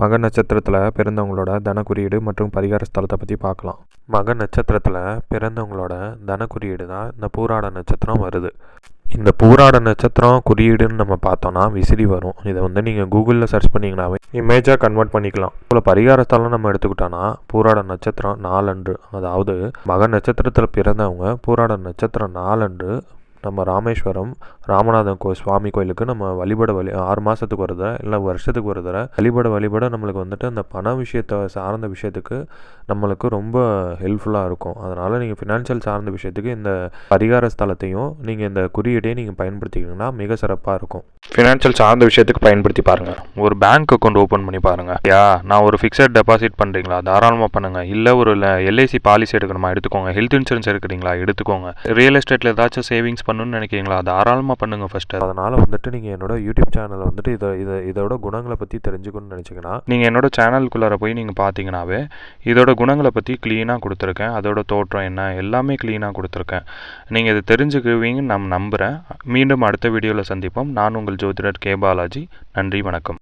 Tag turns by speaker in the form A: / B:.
A: மக நட்சத்திரத்தில் பிறந்தவங்களோட தன குறியீடு மற்றும் பரிகார ஸ்தலத்தை பற்றி பார்க்கலாம். மக நட்சத்திரத்தில் பிறந்தவங்களோட தன குறியீடு தான் இந்த பூராட நட்சத்திரம் வருது. இந்த பூராட நட்சத்திரம் குறியீடுன்னு நம்ம பார்த்தோன்னா விசிறி வரும். இதை நீங்கள் கூகுளில் சர்ச் பண்ணிங்கனாவே இமேஜாக கன்வெர்ட் பண்ணிக்கலாம். இப்போ பரிகார ஸ்தலம் நம்ம எடுத்துக்கிட்டோன்னா பூராட நட்சத்திரம் நாளன்று, அதாவது மக நட்சத்திரத்தில் பிறந்தவங்க பூராட நட்சத்திரம் நாளன்று நம்ம ராமேஸ்வரம் ராமநாதன் சுவாமி கோயிலுக்கு நம்ம வழிபட 6 மாதத்துக்கு ஒரு தடவை இல்லை வருஷத்துக்கு ஒரு தடவை வழிபட நம்மளுக்கு அந்த பண விஷயத்தை சார்ந்த விஷயத்துக்கு நம்மளுக்கு ரொம்ப ஹெல்ப்ஃபுல்லாக இருக்கும். அதனால் நீங்கள் ஃபினான்ஷியல் சார்ந்த விஷயத்துக்கு இந்த பரிகார ஸ்தலத்தையும் நீங்கள் இந்த குறியீட்டையும் நீங்கள் பயன்படுத்திக்கிங்கன்னா மிக சிறப்பாக இருக்கும். ஃபினான்ஷியல் சார்ந்த விஷயத்துக்கு பயன்படுத்தி பாருங்கள். ஒரு பேங்க் அக்கௌண்ட் ஓப்பன் பண்ணி பாருங்கள். நான் ஒரு ஃபிக்ஸட் டெபாசிட் பண்ணுறீங்களா, தாராளமாக பண்ணுங்கள். இல்லை ஒரு எல்ஐசி பாலிசி எடுக்கணுமா, எடுத்துக்கோங்க. ஹெல்த் இன்சூரன்ஸ் எடுக்கிறீங்களா, எடுத்துக்கோங்க. ரியல் எஸ்டேட்டில் ஏதாச்சும் சேவிங்ஸ் பண்ணணும்னு நினைக்கிறீங்களா, தாராளமாக பண்ணுங்கள் ஃபஸ்ட்டு. அதனால் நீங்கள் என்னோட யூடியூப் சேனலை இதோட குணங்களை பற்றி தெரிஞ்சுக்கணும்னு நினச்சிங்கன்னா நீங்கள் என்னோட சேனலுக்குள்ளார போய் நீங்கள் பார்த்தீங்கன்னாவே இதோட குணங்களை பற்றி க்ளீனாக கொடுத்துருக்கேன். அதோட தோற்றம் என்ன எல்லாமே க்ளீனாக கொடுத்துருக்கேன். நீங்கள் இதை தெரிஞ்சுக்குவீங்கன்னு நான் நம்புகிறேன். மீண்டும் அடுத்த வீடியோவில் சந்திப்போம். நான் உங்கள் ஜோதிடர் கே பாலாஜி. நன்றி, வணக்கம்.